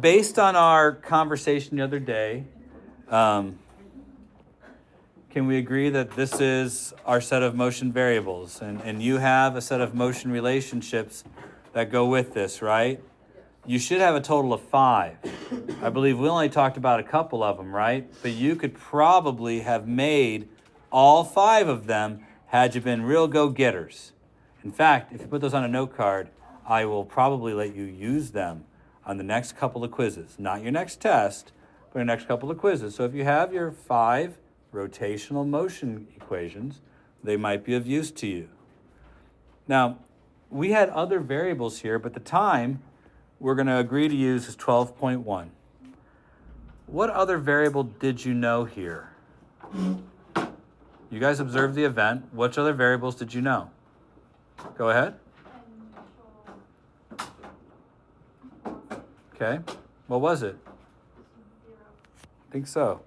based on our conversation the other day, can we agree that this is our set of motion variables? And you have a set of motion relationships that go with this, right? You should have a total of 5. I believe we only talked about a couple of them, right? But you could probably have made all 5 of them had you been real go-getters. In fact, if you put those on a note card, I will probably let you use them on the next couple of quizzes. Not your next test, but your next couple of quizzes. So if you have your 5 rotational motion equations, they might be of use to you. Now, we had other variables here, but the time we're going to agree to use is 12.1. What other variable did you know here? You guys observed the event. Which other variables did you know? Go ahead. Okay. What was it? I think so.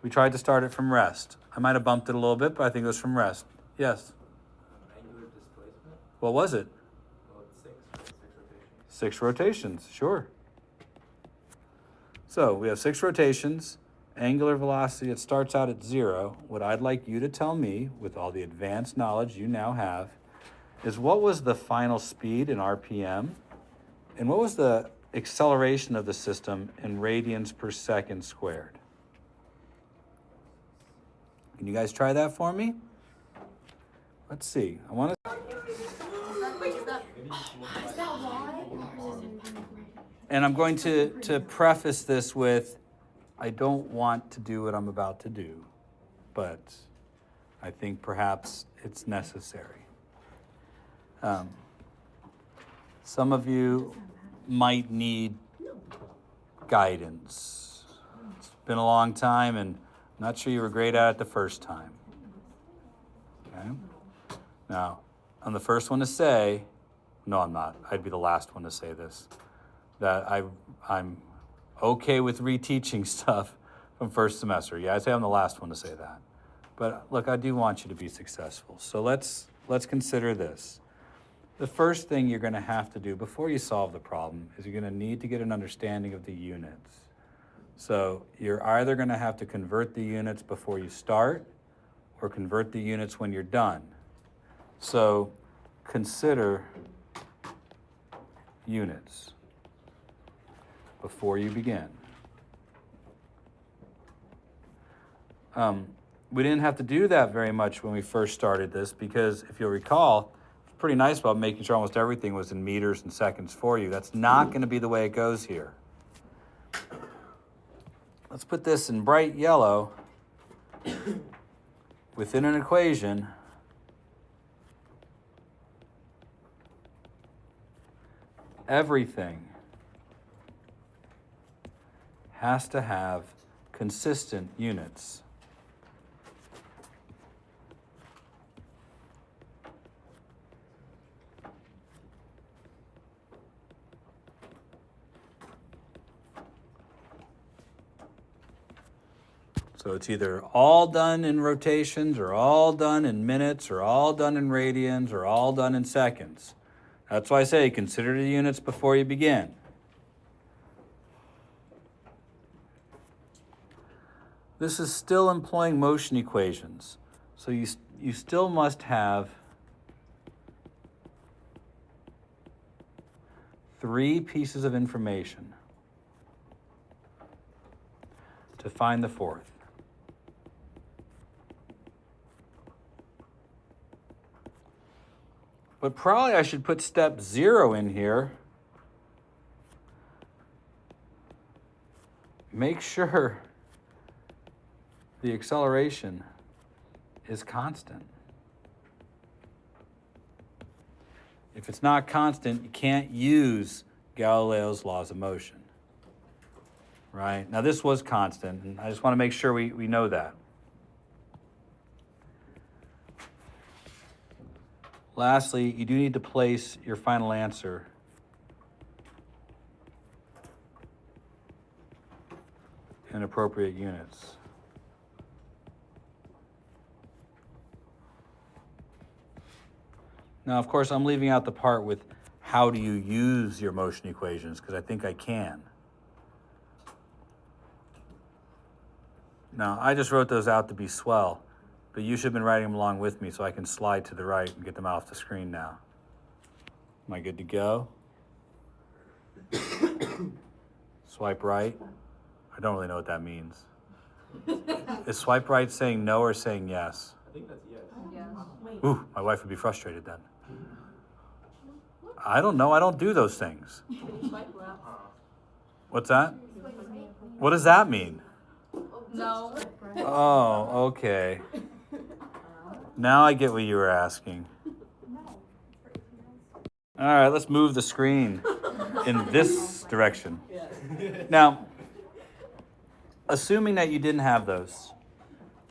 We tried to start it from rest. I might have bumped it a little bit, but I think it was from rest. Yes? Angular displacement? What was it? Well, it's 6 rotations. 6 rotations, sure. So we have 6 rotations, angular velocity, it starts out at 0. What I'd like you to tell me, with all the advanced knowledge you now have, is what was the final speed in RPM, and what was the acceleration of the system in radians per second squared? Can you guys try that for me? Let's see. I want to. And I'm going to preface this with, I don't want to do what I'm about to do, but I think perhaps it's necessary. Some of you might need guidance. It's been a long time, and I'm not sure you were great at it the first time. Okay? Now, I'm the first one to say, no, I'm not. I'd be the last one to say this, that I'm okay with reteaching stuff from first semester. Yeah, I'd say I'm the last one to say that. But look, I do want you to be successful. So let's consider this. The first thing you're going to have to do before you solve the problem is you're going to need to get an understanding of the units. So you're either going to have to convert the units before you start or convert the units when you're done. So consider units before you begin. We didn't have to do that very much when we first started this because if you'll recall, it's pretty nice about making sure almost everything was in meters and seconds for you. That's not going to be the way it goes here. Let's put this in bright yellow. Within an equation, everything has to have consistent units. So it's either all done in rotations or all done in minutes or all done in radians or all done in seconds. That's why I say consider the units before you begin. This is still employing motion equations. So you still must have 3 pieces of information to find the 4th. But probably I should put step 0 in here. Make sure the acceleration is constant. If it's not constant, you can't use Galileo's laws of motion. Right? Now this was constant, and I just want to make sure we know that. Lastly, you do need to place your final answer in appropriate units. Now, of course, I'm leaving out the part with how do you use your motion equations, because I think I can. Now, I just wrote those out to be swell, but you should have been writing them along with me so I can slide to the right and get them off the screen now. Am I good to go? Swipe right. I don't really know what that means. Is swipe right saying no or saying yes? I think that's yes. Yes. Ooh, my wife would be frustrated then. I don't know. I don't do those things. Swipe left. What's that? What does that mean? No. Oh, okay. Now I get what you were asking. All right, let's move the screen in this direction. Now, assuming that you didn't have those,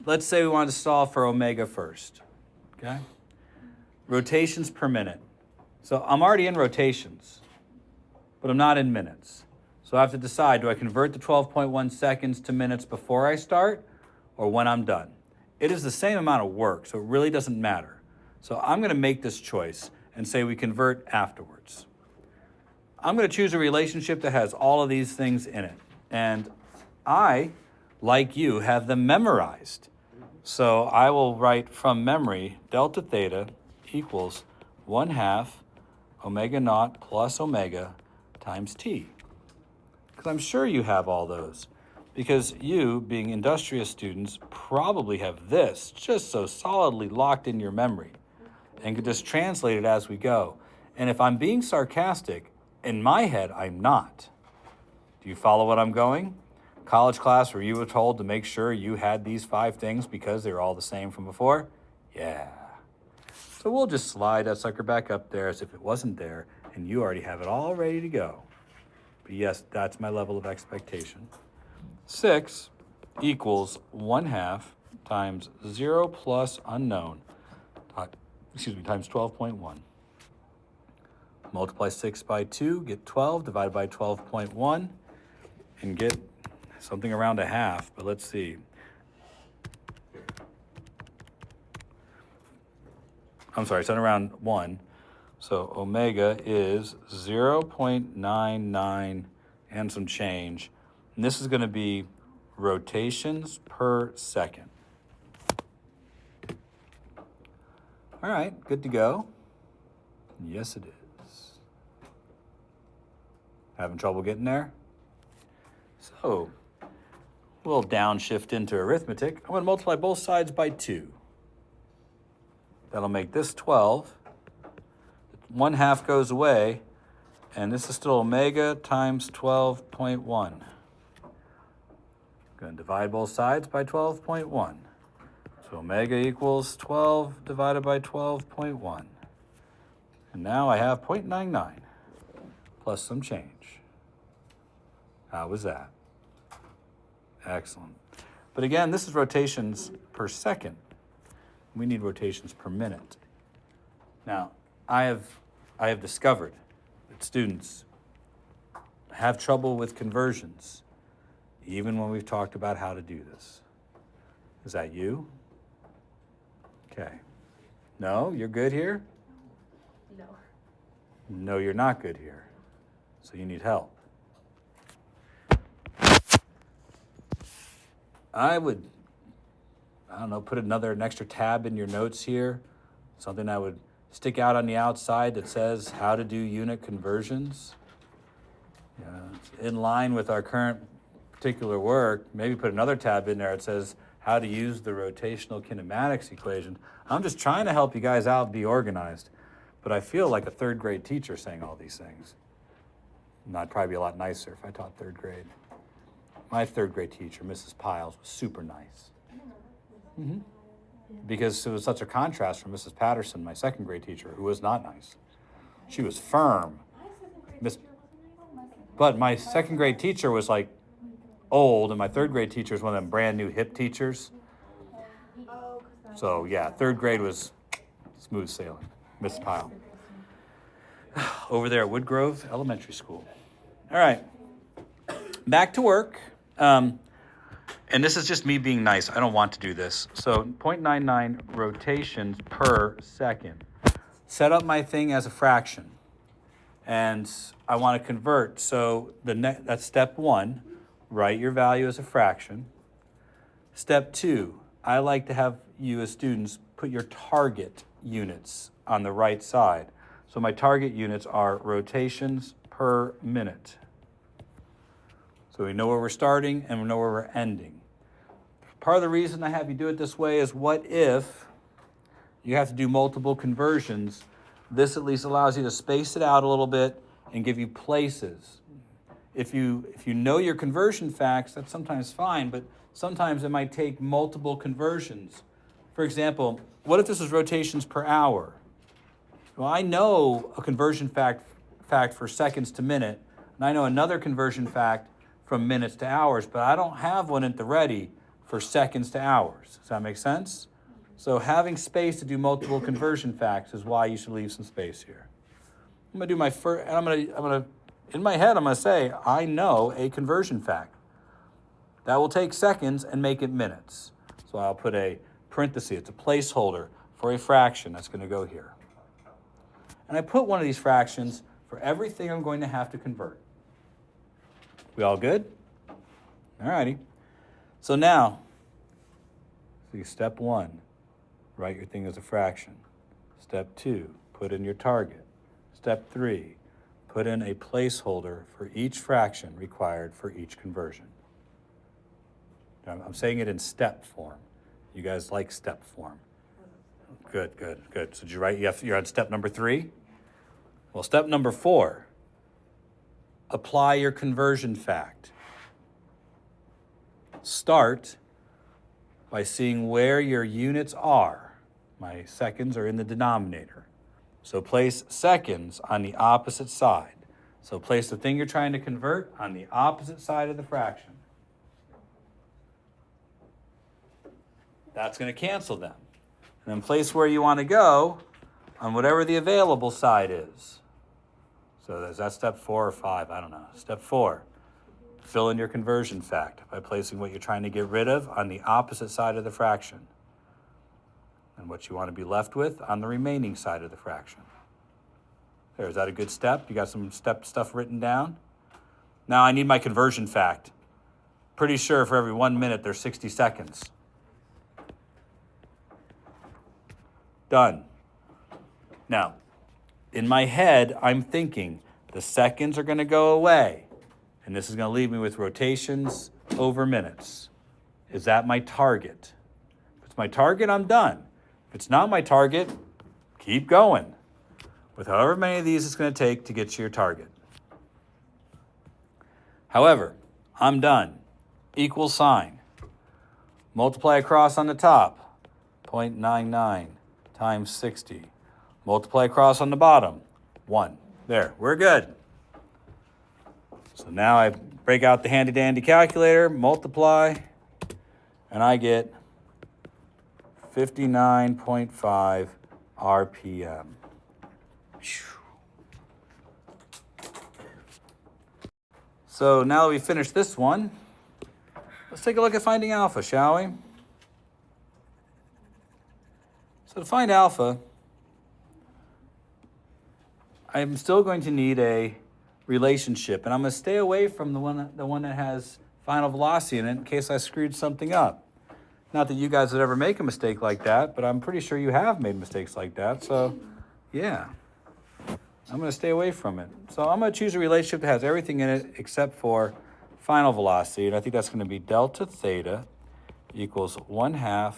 let's say we wanted to solve for omega first, okay? Rotations per minute. So I'm already in rotations, but I'm not in minutes. So I have to decide, do I convert the 12.1 seconds to minutes before I start or when I'm done? It is the same amount of work, so it really doesn't matter. So I'm going to make this choice and say we convert afterwards. I'm going to choose a relationship that has all of these things in it. And I, like you, have them memorized. So I will write from memory delta theta equals 1/2 omega naught plus omega times t. Because I'm sure you have all those. Because you, being industrious students, probably have this just so solidly locked in your memory and can just translate it as we go. And if I'm being sarcastic, in my head, I'm not. Do you follow what I'm going? College class where you were told to make sure you had these 5 things because they're all the same from before? Yeah. So we'll just slide that sucker back up there as if it wasn't there, and you already have it all ready to go. But yes, that's my level of expectation. 6 equals 1/2 times 0 plus unknown, times 12.1. Multiply 6 by 2, get 12, divided by 12.1, and get something around 1/2, but let's see. I'm sorry, something around 1. So omega is 0.99 and some change. And this is going to be rotations per second. All right, good to go. Yes, it is. Having trouble getting there? So, we'll downshift into arithmetic. I'm going to multiply both sides by 2. That'll make this 12. 1/2 goes away, and this is still omega times 12.1. Going to divide both sides by 12.1. So omega equals 12 divided by 12.1. And now I have 0.99 plus some change. How was that? Excellent. But again, this is rotations per second. We need rotations per minute. Now, I have discovered that students have trouble with conversions, even when we've talked about how to do this. Is that you? Okay. No, you're good here? No. No, you're not good here. So you need help. I would, put an extra tab in your notes here, something that would stick out on the outside that says how to do unit conversions. It's in line with our current particular work. Maybe put another tab in there that says how to use the rotational kinematics equation. I'm just trying to help you guys out and be organized, but I feel like a 3rd grade teacher saying all these things. And I'd probably be a lot nicer if I taught 3rd grade. My 3rd grade teacher, Mrs. Piles, was super nice. Because it was such a contrast from Mrs. Patterson, my 2nd grade teacher, who was not nice. She was firm. But my 2nd grade teacher was like old, and my 3rd grade teacher was one of them brand new hip teachers. So yeah, 3rd grade was smooth sailing, Mrs. Pyle. Over there at Woodgrove Elementary School. All right, back to work. And this is just me being nice. I don't want to do this. So 0.99 rotations per second. Set up my thing as a fraction. And I want to convert. So that's step 1. Write your value as a fraction. Step 2, I like to have you as students put your target units on the right side. So my target units are rotations per minute. So we know where we're starting and we know where we're ending. Part of the reason I have you do it this way is what if you have to do multiple conversions? This at least allows you to space it out a little bit and give you places. If you know your conversion facts, that's sometimes fine, but sometimes it might take multiple conversions. For example, what if this is rotations per hour? Well, I know a conversion fact for seconds to minute, and I know another conversion fact from minutes to hours, but I don't have one at the ready for seconds to hours. Does that make sense? So having space to do multiple conversion facts is why you should leave some space here. I'm gonna do my first, and I'm gonna, in my head, I'm gonna say, I know a conversion fact. That will take seconds and make it minutes. So I'll put a parenthesis, it's a placeholder for a fraction that's gonna go here. And I put one of these fractions for everything I'm going to have to convert. We all good? All righty. So now, see, step 1, write your thing as a fraction. Step 2, put in your target. Step 3, put in a placeholder for each fraction required for each conversion. I'm saying it in step form. You guys like step form. Good. So did you write, you're on step number 3? Well, step number 4, apply your conversion fact. Start by seeing where your units are. My seconds are in the denominator. So place seconds on the opposite side. So place the thing you're trying to convert on the opposite side of the fraction. That's going to cancel them. And then place where you want to go on whatever the available side is. So is that step 4 or 5? I don't know. Step 4, fill in your conversion fact by placing what you're trying to get rid of on the opposite side of the fraction. And what you want to be left with on the remaining side of the fraction. There, is that a good step? You got some step stuff written down? Now I need my conversion fact. Pretty sure for every 1 minute there's 60 seconds. Done. Now, in my head, I'm thinking the seconds are going to go away, and this is going to leave me with rotations over minutes. Is that my target? If it's my target, I'm done. If it's not my target, keep going with however many of these it's going to take to get to your target. However, I'm done. Equal sign. Multiply across on the top, 0.99 times 60. Multiply across on the bottom, 1. There, we're good. So now I break out the handy-dandy calculator, multiply, and I get 59.5 RPM. So now that we finished this one, let's take a look at finding alpha, shall we? So to find alpha, I'm still going to need a relationship, and I'm going to stay away from the one that has final velocity in it in case I screwed something up. Not that you guys would ever make a mistake like that, but I'm pretty sure you have made mistakes like that. So, yeah, I'm going to stay away from it. So I'm going to choose a relationship that has everything in it except for final velocity, and I think that's going to be delta theta equals 1/2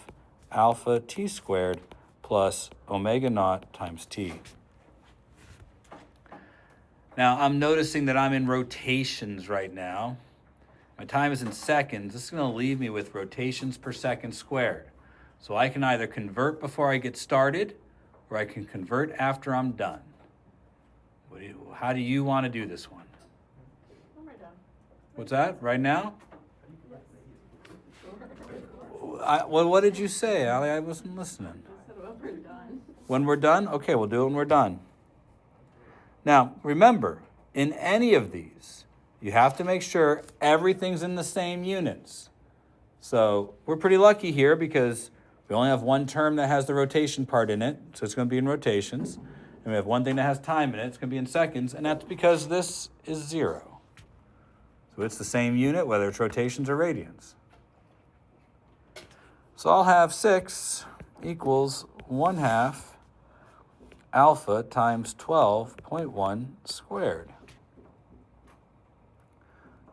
alpha t squared plus omega naught times t. Now, I'm noticing that I'm in rotations right now. My time is in seconds. This is going to leave me with rotations per second squared. So I can either convert before I get started, or I can convert after I'm done. How do you want to do this one? When we're done. What's that? Right now? What did you say, Allie? I wasn't listening. I said when we're done. When we're done? Okay, we'll do it when we're done. Now, remember, in any of these, you have to make sure everything's in the same units. So we're pretty lucky here because we only have one term that has the rotation part in it, so it's going to be in rotations. And we have one thing that has time in it, it's going to be in seconds, and that's because this is 0. So it's the same unit, whether it's rotations or radians. So I'll have 6 equals 1/2 alpha times 12.1 squared.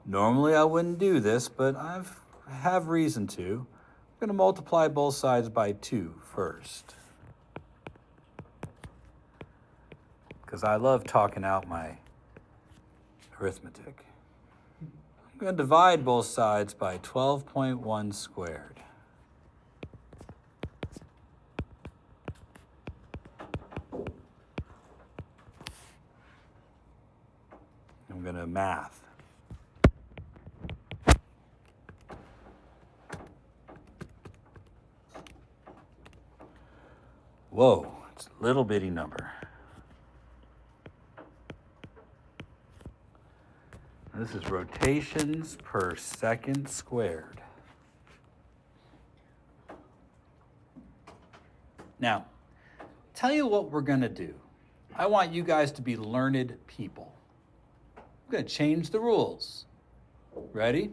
Normally I wouldn't do this, but I have reason to. I'm going to multiply both sides by 2 first, because I love talking out my arithmetic. I'm going to divide both sides by 12.1 squared. I'm going to math. Whoa, it's a little bitty number. This is rotations per second squared. Now, tell you what we're going to do. I want you guys to be learned people. I'm going to change the rules. Ready?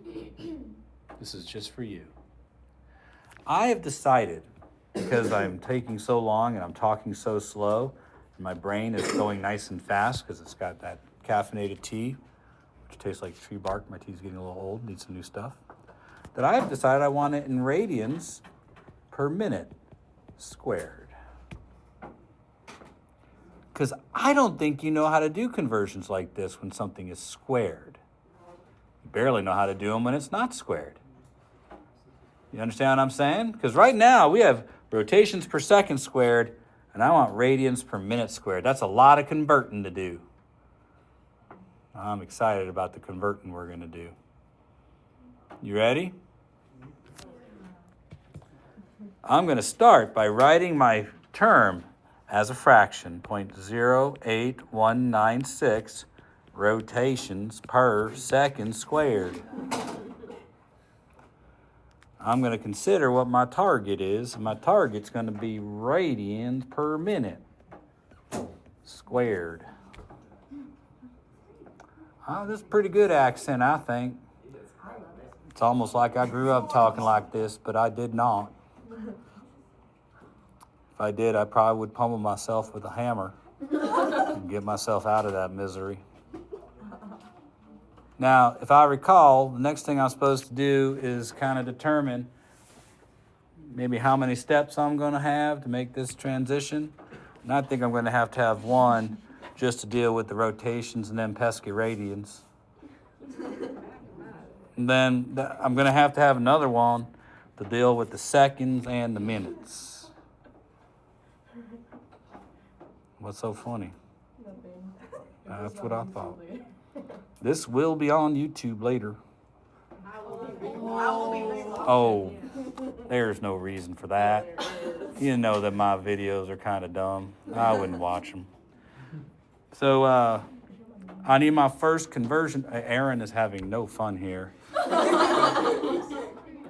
This is just for you. I have decided, because I'm taking so long and I'm talking so slow, and my brain is going nice and fast because it's got that caffeinated tea, which tastes like tree bark. My tea's getting a little old, needs some new stuff. That I have decided I want it in radians per minute squared. Because I don't think you know how to do conversions like this when something is squared. You barely know how to do them when it's not squared. You understand what I'm saying? Because right now we have rotations per second squared, and I want radians per minute squared. That's a lot of converting to do. I'm excited about the converting we're going to do. You ready? I'm going to start by writing my term as a fraction, 0.08196 rotations per second squared. I'm going to consider what my target is. My target's going to be radians per minute squared. Oh, this is a pretty good accent, I think. It's almost like I grew up talking like this, but I did not. If I did, I probably would pummel myself with a hammer and get myself out of that misery. Now, if I recall, the next thing I'm supposed to do is kind of determine maybe how many steps I'm going to have to make this transition. And I think I'm going to have one just to deal with the rotations and then pesky radians. And then I'm going to have another one to deal with the seconds and the minutes. What's so funny? Nothing. That's what I thought. This will be on YouTube later. I will be rewatching. Oh, there's no reason for that. You know that my videos are kind of dumb. I wouldn't watch them. So I need my first conversion. Erin is having no fun here.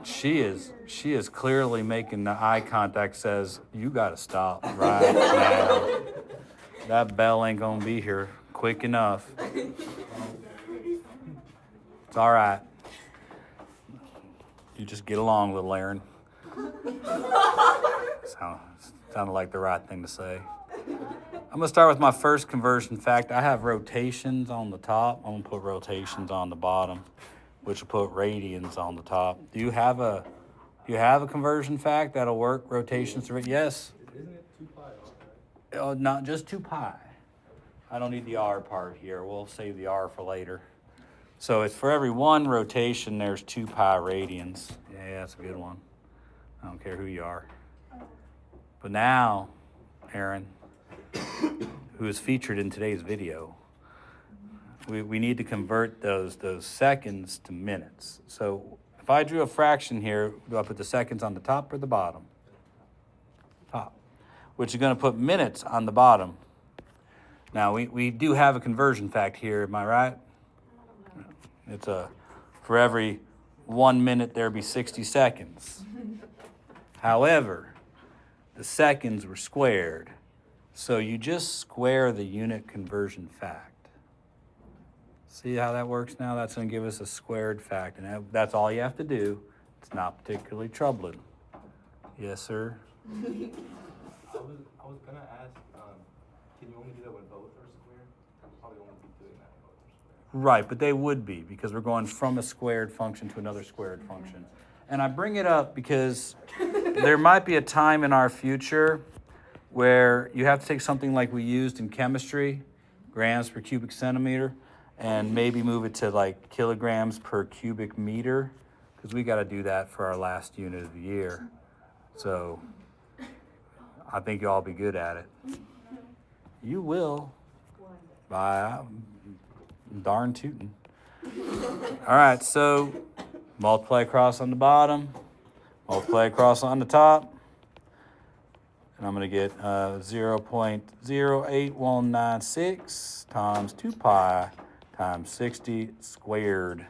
She is clearly making the eye contact says, you got to stop right now. That bell ain't going to be here quick enough. It's all right. You just get along, little Erin. Sounded like the right thing to say. I'm going to start with my first conversion fact. I have rotations on the top. I'm going to put rotations on the bottom, which will put radians on the top. Do you have a conversion fact that'll work? Rotations to yes. Isn't it 2 pi r, right? Oh, not just 2 pi. I don't need the r part here. We'll save the r for later. So it's for every 1 rotation, there's 2 pi radians. Yeah, that's a good one. I don't care who you are. But now, Erin, who is featured in today's video, we need to convert those seconds to minutes. So if I drew a fraction here, do I put the seconds on the top or the bottom? Top. Which is going to put minutes on the bottom. Now, we do have a conversion fact here, am I right? It's for every 1 minute, there be 60 seconds. However, the seconds were squared. So you just square the unit conversion fact. See how that works now? That's going to give us a squared fact. And that's all you have to do. It's not particularly troubling. Yes, sir. I was gonna ask, can you only do that when both are square? I'll probably only be doing that when both are square. Right, but they would be because we're going from a squared function to another squared function. And I bring it up because there might be a time in our future where you have to take something like we used in chemistry, grams per cubic centimeter, and maybe move it to like kilograms per cubic meter, because we got to do that for our last unit of the year. So I think you'll all be good at it. You will. By darn tootin'. All right, so multiply across on the bottom, multiply across on the top, and I'm going to get 0.08196 times 2 pi times 60 squared.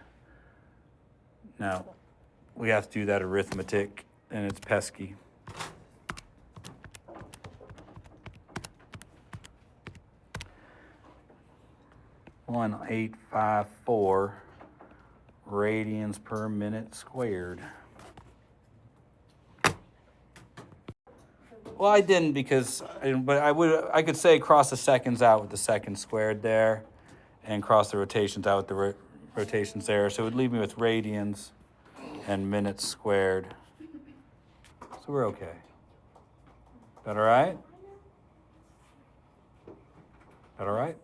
Now, we have to do that arithmetic, and it's pesky. One 854 radians per minute squared. Well, I didn't because, but I could say cross the seconds out with the seconds squared there, and cross the rotations out with the rotations there. So it would leave me with radians and minutes squared. So we're okay. That all right? That all right?